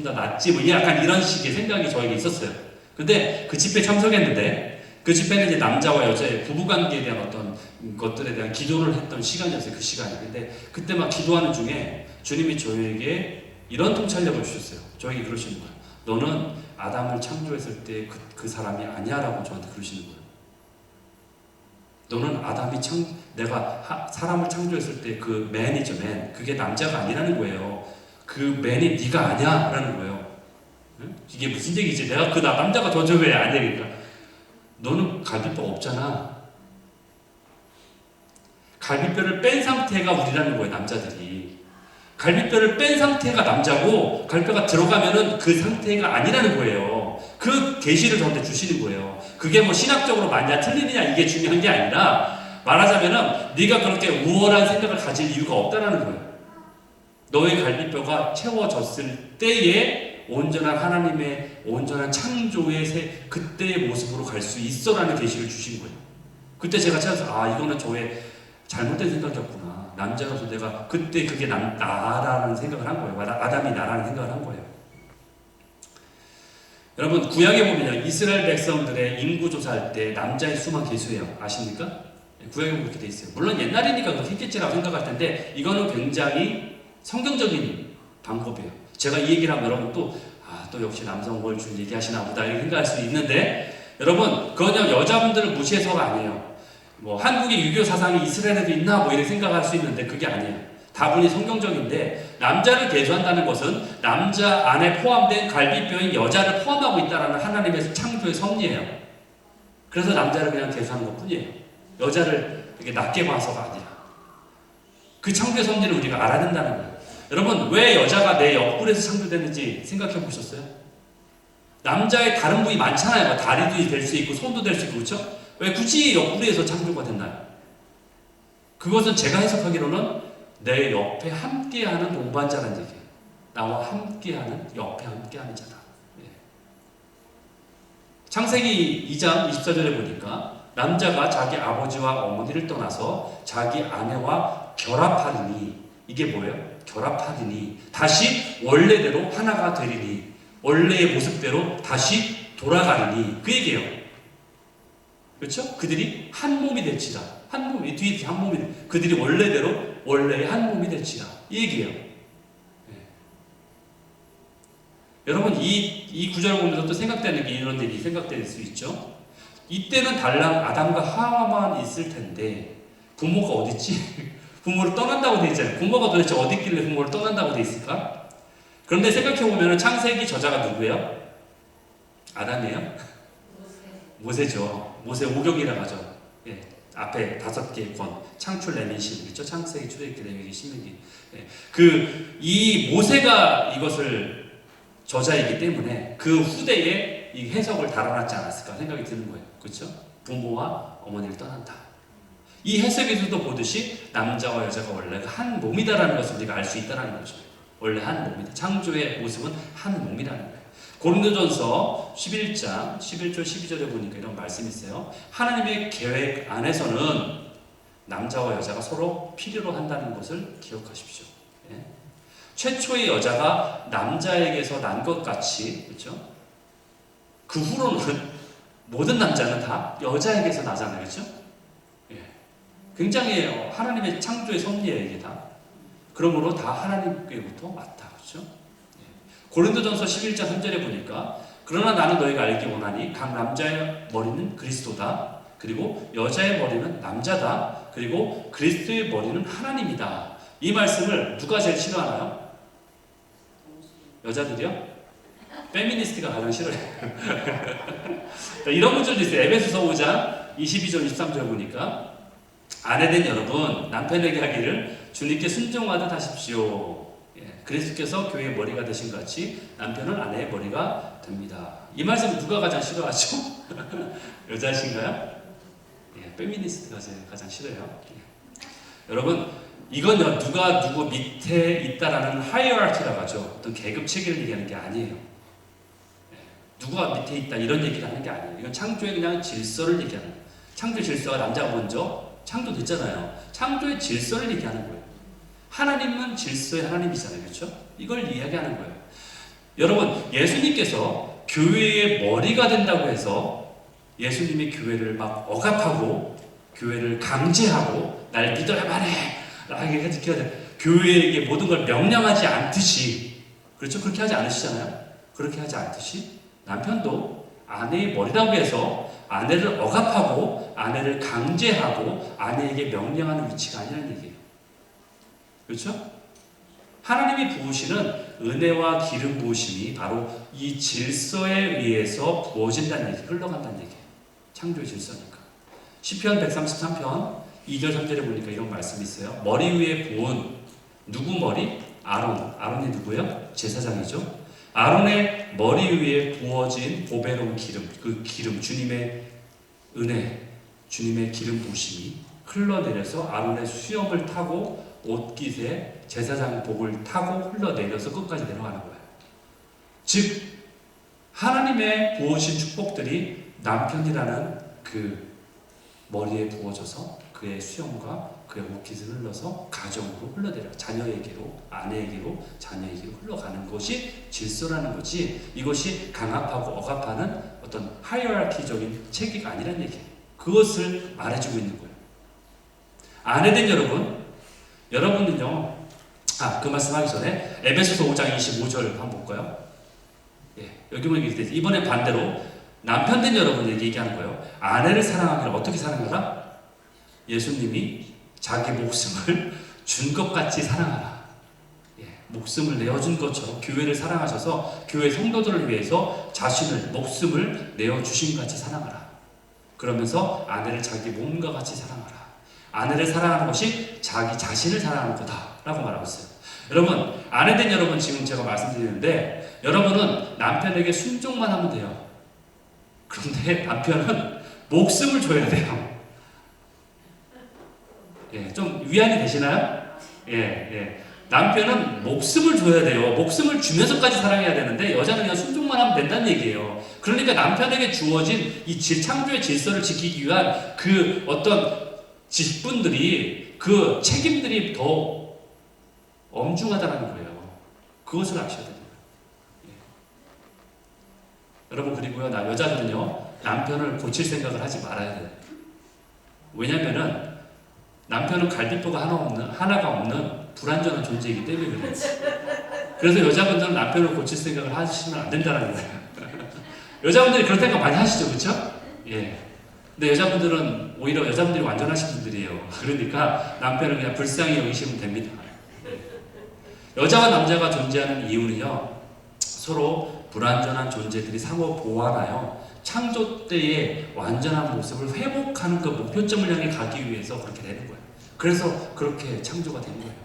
더 낫지 뭐 약간 이런 식의 생각이 저에게 있었어요. 근데 그 집회에 참석했는데 그 집회는 이제 남자와 여자의 부부관계에 대한 어떤 것들에 대한 기도를 했던 시간이었어요. 그 시간이. 근데 그때 막 기도하는 중에 주님이 저에게 이런 통찰력을 주셨어요. 저에게 그러시는 거예요. 너는 아담을 창조했을 때 그 사람이 아니야 라고 저한테 그러시는 거예요. 너는 내가 사람을 창조했을 때 그 맨이죠, 맨. 그게 남자가 아니라는 거예요. 그 맨이 네가 아니야 라는 거예요. 응? 이게 무슨 얘기지? 내가 남자가 더 좋아해 안 되니까. 너는 갈비뼈 없잖아. 갈비뼈를 뺀 상태가 우리라는 거예요, 남자들이. 갈비뼈를 뺀 상태가 남자고 갈비뼈가 들어가면은 그 상태가 아니라는 거예요. 그 계시를 저한테 주시는 거예요. 그게 뭐 신학적으로 맞냐 틀리느냐 이게 중요한 게 아니라, 말하자면은 네가 그렇게 우월한 생각을 가질 이유가 없다라는 거예요. 너의 갈비뼈가 채워졌을 때에 온전한 하나님의 온전한 창조의 그때의 모습으로 갈 수 있어라는 계시를 주신 거예요. 그때 제가 찾아서 이거는 저의 잘못된 생각이었구나. 남자로서 내가 그때 그게 나라는 생각을 한 거예요. 아담이 나라는 생각을 한 거예요. 여러분, 구약에 보면 이스라엘 백성들의 인구 조사할 때 남자의 수만 계수해요. 아십니까? 구약에 그렇게 돼 있어요. 물론 옛날이니까 그렇게 했겠지라고 생각할 텐데, 이거는 굉장히 성경적인 방법이에요. 제가 이 얘기를 하면 여러분 또 역시 남성 우월주의 얘기하시나 보다 이렇게 생각할 수 있는데, 여러분 그건 여자분들을 무시해서가 아니에요. 뭐 한국의 유교 사상이 이스라엘에도 있나 뭐 이렇게 생각할 수 있는데 그게 아니에요. 다분히 성경적인데, 남자를 계수한다는 것은 남자 안에 포함된 갈비뼈인 여자를 포함하고 있다는 하나님의 창조의 섭리예요. 그래서 남자를 그냥 계수하는 것 뿐이에요. 여자를 이렇게 낮게 봐서가 아니라. 그 창조의 섭리를 우리가 알아야 된다는 거예요. 여러분, 왜 여자가 내 옆구리에서 창조됐는지 생각해 보셨어요? 남자의 다른 부위 많잖아요. 뭐 다리도 될 수 있고 손도 될 수 있고, 그렇죠? 왜 굳이 옆구리에서 창조가 됐나요? 그것은 제가 해석하기로는 내 옆에 함께하는 동반자라는 얘기예요. 나와 함께하는, 옆에 함께하는 자다. 예. 창세기 2장 24절에 보니까 남자가 자기 아버지와 어머니를 떠나서 자기 아내와 결합하리니, 이게 뭐예요? 결합하리니 다시 원래대로 하나가 되리니, 원래의 모습대로 다시 돌아가리니, 그 얘기예요. 그렇죠? 그들이 한 몸이 될지라. 한 몸이, 뒤에 한 몸이, 그들이 원래대로 원래의 한 몸이 될지라, 이 얘기예요. 네. 여러분, 이 구절을 보면서 또 생각되는 게 이런 얘기 생각될 수 있죠. 이때는 달랑 아담과 하와만 있을 텐데 부모가 어딨지? 부모를 떠난다고 돼 있잖아요. 부모가 도대체 어디 있길래 부모를 떠난다고 돼 있을까? 그런데 생각해보면 창세기 저자가 누구예요? 아담이에요? 모세죠. 모세 오경이라고 하죠. 예, 앞에 5개의 권, 창출, 레위기, 그렇죠? 창세기, 출애굽기, 레위기, 신명기. 예, 이 모세가 이것을 저자이기 때문에 그 후대에 이 해석을 달아놨지 않았을까 생각이 드는 거예요. 그렇죠? 부모와 어머니를 떠난다. 이 해석에서도 보듯이 남자와 여자가 원래 한 몸이다라는 것을 우리가 알 수 있다는 거죠. 원래 한 몸이다. 창조의 모습은 한 몸이라는 거예요. 고린도전서 11장 11절 12절에 보니까 이런 말씀이 있어요. 하나님의 계획 안에서는 남자와 여자가 서로 필요로 한다는 것을 기억하십시오. 예? 최초의 여자가 남자에게서 난 것 같이, 그렇죠? 그 후로는 모든 남자는 다 여자에게서 나잖아요, 그렇죠? 예. 굉장히 하나님의 창조의 섭리예요, 이게 다. 그러므로 다 하나님께부터 왔다, 그렇죠? 고린도전서 11장 3절에 보니까 그러나 나는 너희가 알기 원하니 각 남자의 머리는 그리스도다. 그리고 여자의 머리는 남자다. 그리고 그리스도의 머리는 하나님이다. 이 말씀을 누가 제일 싫어하나요? 여자들이요? 페미니스트가 가장 싫어해요. 이런 문제도 있어요. 에베소서 5장 22절 23절 보니까 아내된 여러분 남편에게 하기를 주님께 순종하듯 하십시오. 그리스도께서 교회의 머리가 되신 것 같이 남편은 아내의 머리가 됩니다. 이 말씀을 누가 가장 싫어하죠? 여자신가요? 예, 페미니스트가 가장 싫어요. 예. 여러분, 이건 누가 누구 밑에 있다라는 하이어라키라고 하죠. 어떤 계급 체계를 얘기하는 게 아니에요. 예, 누가 밑에 있다 이런 얘기를 하는 게 아니에요. 이건 창조의 그냥 질서를 얘기하는 거예요. 창조의 질서가 남자가 먼저 창조됐잖아요. 창조의 질서를 얘기하는 거예요. 하나님은 질서의 하나님이잖아요. 그렇죠? 이걸 이야기하는 거예요. 여러분, 예수님께서 교회의 머리가 된다고 해서 예수님이 교회를 막 억압하고 교회를 강제하고 날 믿어야만 해 라고 교회에게 모든 걸 명령하지 않듯이, 그렇죠? 그렇게 하지 않으시잖아요. 그렇게 하지 않듯이 남편도 아내의 머리라고 해서 아내를 억압하고 아내를 강제하고 아내에게 명령하는 위치가 아니라는 얘기예요. 그렇죠? 하나님이 부으시는 은혜와 기름 부으심이 바로 이 질서에 의해서 부어진다는 얘기, 흘러간다는 얘기예요. 창조의 질서니까. 시편 133편 2절 3절에 보니까 이런 말씀이 있어요. 머리 위에 부은 누구 머리? 아론. 아론이 누구예요? 제사장이죠. 아론의 머리 위에 부어진 보배로운 기름, 그 기름, 주님의 은혜, 주님의 기름 부으심이 흘러내려서 아론의 수염을 타고 옷깃에 제사장 복을 타고 흘러내려서 끝까지 내려가는 거예요. 즉 하나님의 부어진 축복들이 남편이라는 그 머리에 부어져서 그의 수염과 그의 옷깃을 흘러서 가정으로 흘러내려 자녀에게로, 아내에게로, 자녀에게로 흘러가는 것이 질서라는 거지, 이것이 강압하고 억압하는 어떤 하이어라키적인 체계가 아니라는 얘기예요. 그것을 말해주고 있는 거예요. 아내된 여러분은요, 그 말씀하기 전에 에베소서 5장 25절 한번 볼까요? 예, 여기 보면 이번에 반대로 남편된 여러분에게 얘기하는 거예요. 아내를 사랑하기를 어떻게 사랑하라? 예수님이 자기 목숨을 준 것 같이 사랑하라. 예, 목숨을 내어준 것처럼 교회를 사랑하셔서 교회 성도들을 위해서 자신을, 목숨을 내어주신 것 같이 사랑하라. 그러면서 아내를 자기 몸과 같이 사랑하라. 아내를 사랑하는 것이 자기 자신을 사랑하는 거다라고 말하고 있어요. 여러분, 아내된 여러분 지금 제가 말씀드리는데 여러분은 남편에게 순종만 하면 돼요. 그런데 남편은 목숨을 줘야 돼요. 예, 좀 위안이 되시나요? 예, 예. 남편은 목숨을 줘야 돼요. 목숨을 주면서까지 사랑해야 되는데 여자는 그냥 순종만 하면 된다는 얘기예요. 그러니까 남편에게 주어진 이 창조의 질서를 지키기 위한 그 어떤 직분들이, 그 책임들이 더 엄중하다는 거예요. 그것을 아셔야 됩니다. 예. 여러분, 그리고요, 여자들은요, 남편을 고칠 생각을 하지 말아야 돼요. 왜냐면은 남편은 갈비뼈가 하나가 없는 불완전한 존재이기 때문에 그래요. 그래서 여자분들은 남편을 고칠 생각을 하시면 안 된다는 거예요. 여자분들이 그런 생각 많이 하시죠, 그렇죠? 예. 근데 여자분들은 오히려 여자분들이 완전하신 분들이에요. 그러니까 남편을 그냥 불쌍히 여기시면 됩니다. 예. 여자와 남자가 존재하는 이유는요, 서로 불완전한 존재들이 상호 보완하여 창조 때의 완전한 모습을 회복하는 그 목표점을 향해 가기 위해서 그렇게 되는 거예요. 그래서 그렇게 창조가 된 거예요.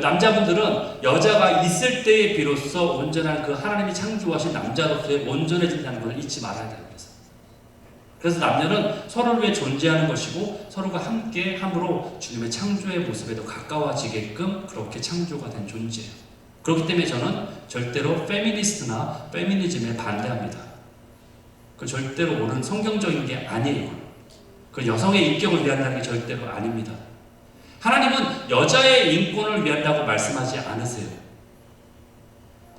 남자분들은 여자가 있을 때에 비로소 온전한 그 하나님이 창조하신 남자로서의 온전해진다는 것을 잊지 말아야 돼요. 그래서 남녀는 서로를 위해 존재하는 것이고 서로가 함께 함으로 주님의 창조의 모습에 더 가까워지게끔 그렇게 창조가 된 존재예요. 그렇기 때문에 저는 절대로 페미니스트나 페미니즘에 반대합니다. 그 절대로 옳은 성경적인 게 아니에요. 그 여성의 인격을 위한다는 게 절대로 아닙니다. 하나님은 여자의 인권을 위한다고 말씀하지 않으세요.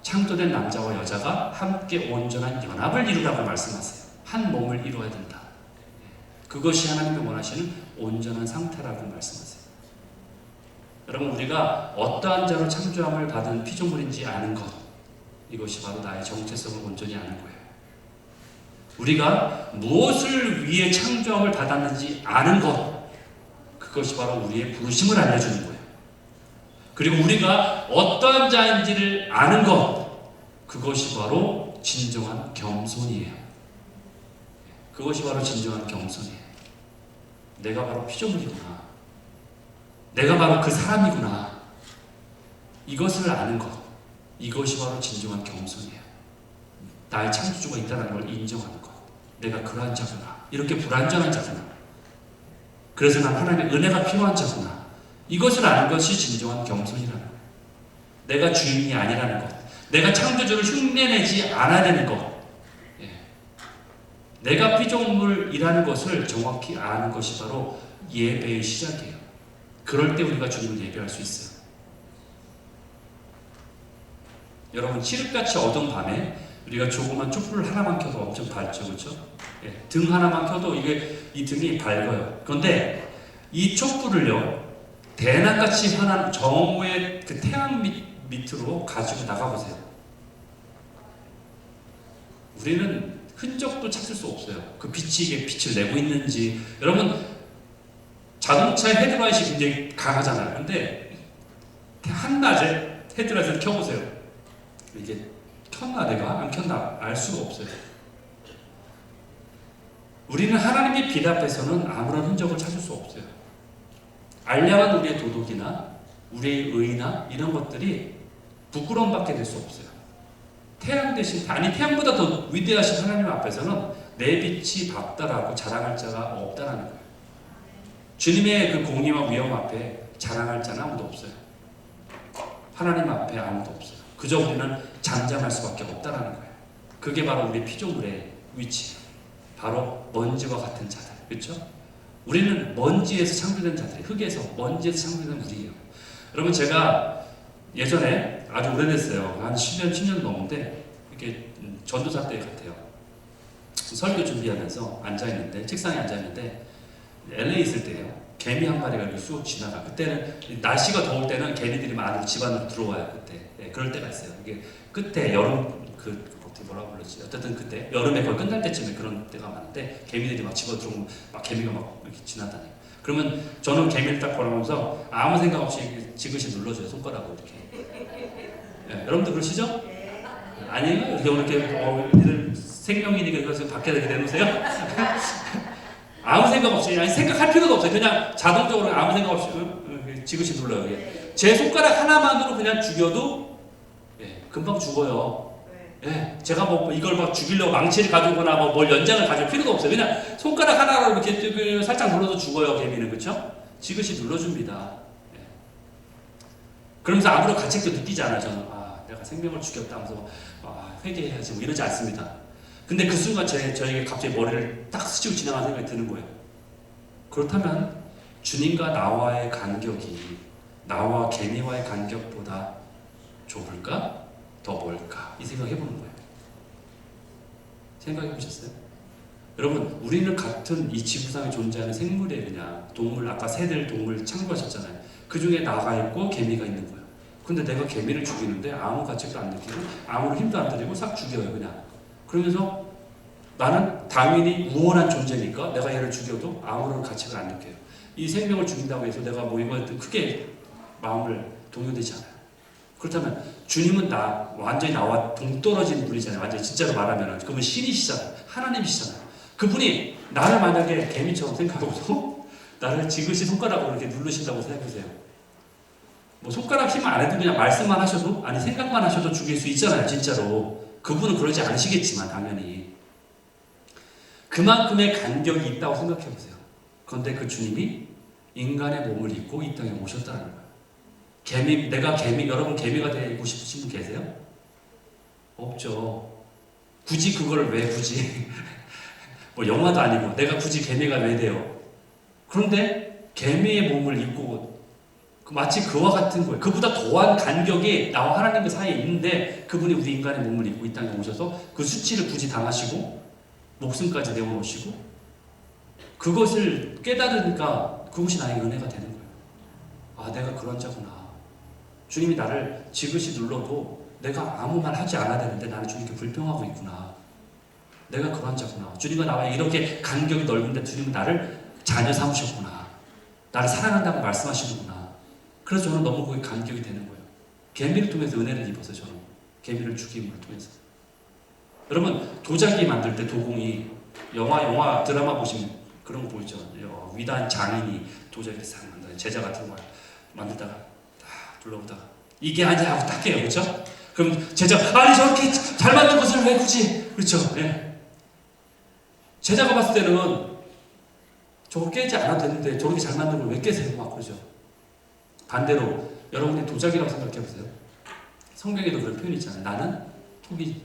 창조된 남자와 여자가 함께 온전한 연합을 이루라고 말씀하세요. 한 몸을 이루어야 된다. 그것이 하나님이 원하시는 온전한 상태라고 말씀하세요. 여러분, 우리가 어떠한 자로 창조함을 받은 피조물인지 아는 것, 이것이 바로 나의 정체성을 온전히 아는 거예요. 우리가 무엇을 위해 창조함을 받았는지 아는 것, 그것이 바로 우리의 부르심을 알려주는 거예요. 그리고 우리가 어떠한 자인지를 아는 것, 그것이 바로 진정한 겸손이에요. 그것이 바로 진정한 겸손이에요. 내가 바로 피조물이구나. 내가 바로 그 사람이구나. 이것을 아는 것, 이것이 바로 진정한 겸손이에요. 나의 창조주가 있다는 걸 인정하는 것. 내가 그러한 자구나. 이렇게 불완전한 자구나. 그래서 난 하나님의 은혜가 필요한 자구나. 이것을 아는 것이 진정한 겸손이라는 거예요. 내가 주인이 아니라는 것. 내가 창조주를 흉내내지 않아야 되는 것. 예. 내가 피조물이라는 것을 정확히 아는 것이 바로 예배의 시작이에요. 그럴 때 우리가 주님을 예배할 수 있어요. 여러분, 칠흑같이 어두운 밤에 우리가 조그만 촛불을 하나만 켜도 엄청 밝죠, 그렇죠? 예, 등 하나만 켜도 이 등이 밝아요. 그런데 이 촛불을요, 대낮같이 환한 정오의 그 태양 밑으로 가지고 나가보세요. 우리는 흔적도 찾을 수 없어요. 그 빛이 이게 빛을 내고 있는지. 여러분, 자동차의 헤드라이트가 굉장히 강하잖아요. 근데 한낮에 헤드라이트를 켜보세요. 이게 켰나 내가? 안 켰나? 알 수가 없어요. 우리는 하나님의 빛 앞에서는 아무런 흔적을 찾을 수 없어요. 알량한 우리의 도덕이나 우리의 의나 이런 것들이 부끄러움밖에 될 수 없어요. 태양 대신, 아니 태양보다 더 위대하신 하나님 앞에서는 내 빛이 밝다라고 자랑할 자가 없다라는 거예요. 주님의 그 공의와 위엄 앞에 자랑할 자는 아무도 없어요. 하나님 앞에 아무도 없어요. 그저 우리는 잠잠할 수밖에 없다라는 거예요. 그게 바로 우리 피조물의 위치예요. 바로 먼지와 같은 자들, 그렇죠? 우리는 먼지에서 창조된 자들이, 흙에서 먼지에서 창조된 우리예요. 여러분, 제가 예전에 아주 오래됐어요. 한 10년 넘는데 이렇게 전도사 때 같아요. 설교 준비하면서 앉아있는데, 책상에 앉아있는데 LA 있을 때예요. 개미 한 마리가 이렇게 쑥 지나가. 그때는 날씨가 더울 때는 개미들이 많이 집 안으로 들어와요. 그때. 네, 그럴 때가 있어요. 이게 끝에 여름 어떻게 뭐라고 불렀지? 어쨌든 그때 여름에 거의 끝날 때쯤에 그런 때가 많은데 개미들이 막 집어 들어오면 막 개미가 막 이렇게 지나다녀요. 그러면 저는 개미를 딱 보면서 아무 생각 없이 지그시 눌러줘요. 손가락으로 이렇게. 네, 여러분도 그러시죠? 아니에요? 이렇게 얘들 생명이니까 이거 밖에다 이렇게 내놓으세요? 아무 생각 없이, 아니 생각할 필요도 없어요. 그냥 자동적으로 아무 생각 없이 지그시 눌러요. 예. 제 손가락 하나만으로 그냥 죽여도 예, 금방 죽어요. 예, 제가 뭐 이걸 막 죽이려고 망치를 가지고나 뭘 연장을 가질 필요도 없어요. 그냥 손가락 하나로 이렇게 살짝 눌러도 죽어요. 개미는, 그렇죠? 지그시 눌러줍니다. 예. 그러면서 아무런 가책도 느끼지 않아요. 저는 내가 생명을 죽였다 하면서 회개해야지 뭐 이러지 않습니다. 근데 그 순간 저에게 갑자기 머리를 딱 스치고 지나가는 생각이 드는 거예요. 그렇다면 주님과 나와의 간격이 나와 개미와의 간격보다 좁을까? 더 멀까? 이 생각 해보는 거예요. 생각해 보셨어요? 여러분, 우리는 같은 이 지구상에 존재하는 생물이에요. 그냥 동물, 아까 새들 동물 참고하셨잖아요. 그 중에 나가 있고 개미가 있는 거예요. 근데 내가 개미를 죽이는데 아무 가책도 안 느끼고 아무런 힘도 안 들이고 싹 죽여요. 그냥. 그러면서 나는 당연히 우월한 존재니까 내가 얘를 죽여도 아무런 가책을 안 느껴요. 이 생명을 죽인다고 해서 내가 뭐 이거 크게 마음을 동요되지 않아요. 그렇다면 주님은 완전히 나와 동떨어진 분이잖아요. 완전히 진짜로 말하면 그분 신이시잖아요. 하나님이시잖아요. 그분이 나를 만약에 개미처럼 생각하고도 나를 지그시 손가락으로 이렇게 누르신다고 생각하세요. 뭐 손가락 힘 안 해도 그냥 말씀만 하셔도, 아니 생각만 하셔도 죽일 수 있잖아요. 진짜로. 그분은 그러지 않으시겠지만 당연히 그만큼의 간격이 있다고 생각해 보세요. 그런데 그 주님이 인간의 몸을 입고 이 땅에 오셨다는 거예요. 여러분 개미가 되고 싶으신 분 계세요? 없죠. 굳이 그걸 왜 굳이 뭐 영화도 아니고 내가 굳이 개미가 왜 돼요? 그런데 개미의 몸을 입고 마치 그와 같은 거예요. 그보다 더한 간격이 나와 하나님과 사이에 있는데 그분이 우리 인간의 몸을 입고 이 땅에 오셔서 그 수치를 굳이 당하시고 목숨까지 내어놓으시고 그것을 깨달으니까 그것이 나의 은혜가 되는 거예요. 내가 그런 자구나. 주님이 나를 지그시 눌러도 내가 아무 말 하지 않아야 되는데 나는 주님께 불평하고 있구나. 내가 그런 자구나. 주님과 나와 이렇게 간격이 넓은데 주님은 나를 자녀 삼으셨구나. 나를 사랑한다고 말씀하시는구나. 그래서 저는 너무 거기 간격이 되는 거예요. 개미를 통해서 은혜를 입어서 저는 개미를 죽임을 통해서. 여러분 도자기 만들 때 도공이 영화 드라마 보시면 그런 거 보이죠. 위대한 장인이 도자기를 싹 만드는 제자 같은 걸 만들다가 딱 둘러보다가 이게 아니야 하고 딱 깨요. 그렇죠? 그럼 제자 아니 저렇게 잘 만든 것을 왜 굳이 그렇죠? 예. 제자가 봤을 때는 저거 깨지 않아도 되는데 저렇게 잘 만든 걸 왜 깨세요? 막 그러죠. 반대로 여러분이 도자기라고 생각해 보세요. 성경에도 그런 표현이 있잖아요. 나는 토기,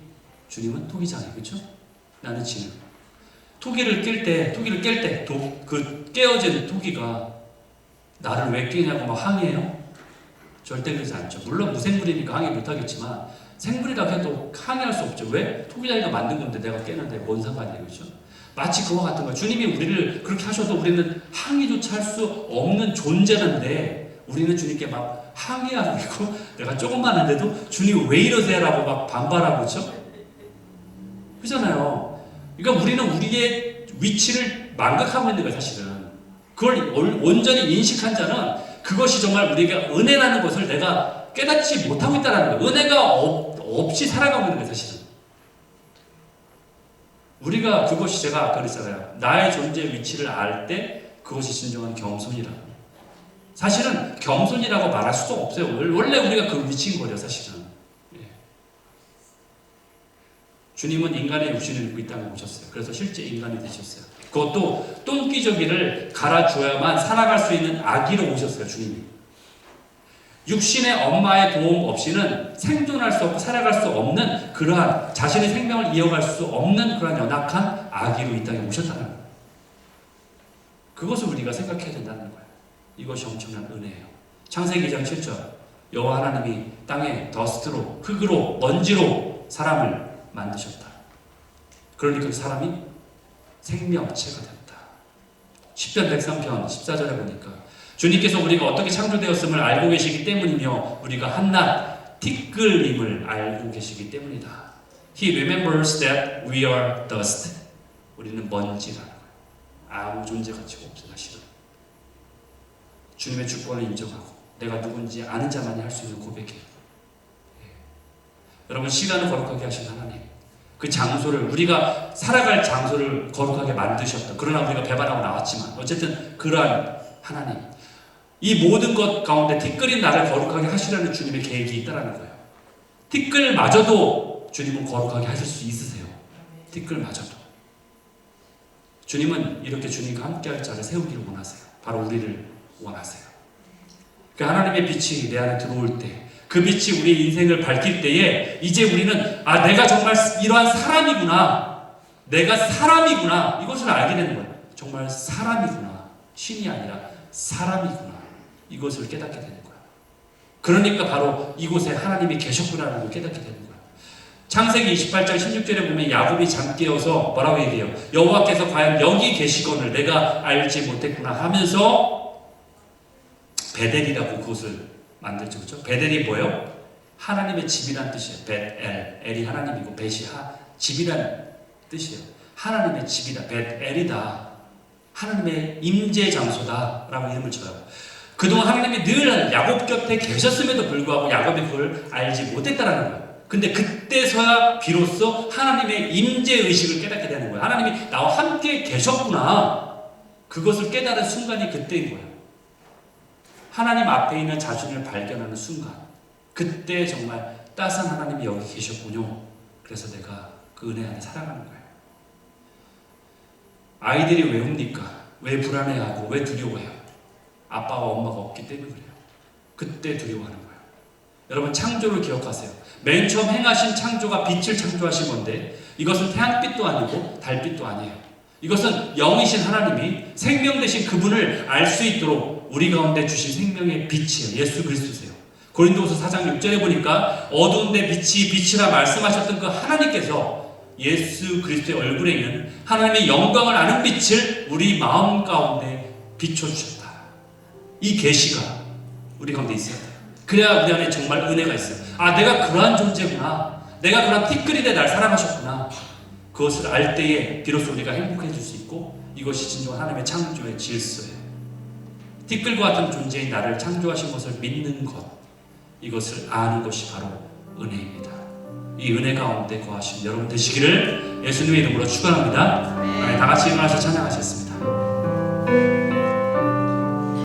주님은 토기장이에요. 그렇죠? 나는 진흙. 토기를 깰 때 그 깨어진 토기가 나를 왜 깨냐고 막 항의해요? 절대 그러지 않죠. 물론 무생물이니까 항의 못하겠지만 생물이라고 해도 항의할 수 없죠. 왜? 토기장이가 만든 건데 내가 깨는데 뭔 상관이에요. 그렇죠? 마치 그와 같은 거예요. 주님이 우리를 그렇게 하셔도 우리는 항의조차 할 수 없는 존재인데 우리는 주님께 막 항의하고 있고 내가 조금만 한데도 주님 왜 이러세요라고 막 반발하고 그렇죠? 그렇잖아요. 그러니까 우리는 우리의 위치를 망각하고 있는 거예요. 사실은 그걸 온전히 인식한 자는 그것이 정말 우리가 은혜라는 것을 내가 깨닫지 못하고 있다는 거예요. 은혜가 없이 살아가고 있는 거예요. 사실은 우리가 그것이 제가 아까 그랬잖아요. 나의 존재 위치를 알 때 그것이 진정한 겸손이라. 사실은 겸손이라고 말할 수도 없어요. 원래 우리가 그 위치인 거죠. 사실은. 주님은 인간의 육신을 입고 이 땅에 오셨어요. 그래서 실제 인간이 되셨어요. 그것도 똥기저귀를 갈아줘야만 살아갈 수 있는 아기로 오셨어요. 주님이. 육신의 엄마의 도움 없이는 생존할 수 없고 살아갈 수 없는 그러한 자신의 생명을 이어갈 수 없는 그러한 연약한 아기로 이 땅에 오셨다는 거예요. 그것을 우리가 생각해야 된다는 거예요. 이것이 엄청난 은혜예요. 창세기 2장 7절 여호와 하나님이 땅에 더스트로 흙으로 먼지로 사람을 만드셨다. 그러니까 그 사람이 생명체가 됐다. 시편 103편 14절에 보니까 주님께서 우리가 어떻게 창조되었음을 알고 계시기 때문이며 우리가 한낱 티끌임을 알고 계시기 때문이다. He remembers that we are dust. 우리는 먼지라는 거예요. 아무 존재 가치가 없어요. 사실은 주님의 주권을 인정하고 내가 누군지 아는 자만이 할 수 있는 고백이에요. 여러분 시간을 거룩하게 하신 하나님 그 장소를 우리가 살아갈 장소를 거룩하게 만드셨다. 그러나 우리가 배반하고 나왔지만 어쨌든 그러한 하나님 이 모든 것 가운데 티끌인 나를 거룩하게 하시려는 주님의 계획이 있다는 거예요. 티끌마저도 주님은 거룩하게 하실 수 있으세요. 티끌마저도 주님은 이렇게 주님과 함께할 자를 세우기를 원하세요. 바로 우리를 원하세요. 그 하나님의 빛이 내 안에 들어올 때, 그 빛이 우리 인생을 밝힐 때에 이제 우리는 내가 정말 이러한 사람이구나, 내가 사람이구나, 이것을 알게 되는 거예요. 정말 사람이구나, 신이 아니라 사람이구나, 이것을 깨닫게 되는 거예요. 그러니까 바로 이곳에 하나님이 계셨구나라는 걸 깨닫게 되는 거예요. 창세기 28장 16절에 보면 야곱이 잠 깨어서 뭐라고 얘기해요? 여호와께서 과연 여기 계시거늘 내가 알지 못했구나 하면서 베델이라고 그곳을 만들죠. 그렇죠? 베델이 뭐예요? 하나님의 집이란 뜻이에요. 벳엘, 엘이 하나님이고 벳이 집이란 뜻이에요. 하나님의 집이다, 벳엘이다, 하나님의 임재 장소다라고 이름을 줘요. 그동안 하나님이 늘 야곱 곁에 계셨음에도 불구하고 야곱이 그걸 알지 못했다라는 거예요. 근데 그때서야 비로소 하나님의 임재 의식을 깨닫게 되는 거예요. 하나님이 나와 함께 계셨구나, 그것을 깨달은 순간이 그때인 거예요. 하나님 앞에 있는 자신을 발견하는 순간, 그때 정말 따스한 하나님이 여기 계셨군요. 그래서 내가 그 은혜 안에 살아가는 거예요. 아이들이 왜 웁니까? 왜 불안해하고 왜 두려워해요? 아빠와 엄마가 없기 때문에 그래요. 그때 두려워하는 거예요. 여러분, 창조를 기억하세요. 맨 처음 행하신 창조가 빛을 창조하신 건데 이것은 태양빛도 아니고 달빛도 아니에요. 이것은 영이신 하나님이 생명 되신 그분을 알 수 있도록 우리 가운데 주신 생명의 빛이에요. 예수 그리스도세요. 고린도후서 4장 6절에 보니까 어두운데 빛이 빛이라 말씀하셨던 그 하나님께서 예수 그리스도의 얼굴에 있는 하나님의 영광을 아는 빛을 우리 마음 가운데 비춰주셨다. 이 계시가 우리 가운데 있어야 돼요. 그래야 우리 안에 정말 은혜가 있어요. 내가 그러한 존재구나, 내가 그러한 티끌이되 날 사랑하셨구나, 그것을 알 때에 비로소 우리가 행복해질 수 있고, 이것이 진정한 하나님의 창조의 질서예요. 티끌과 같은 존재인 나를 창조하신 것을 믿는 것, 이것을 아는 것이 바로 은혜입니다. 이 은혜 가운데 거하신 여러분 되시기를 예수님의 이름으로 축원합니다. 다 같이 일어나서 찬양하셨습니다.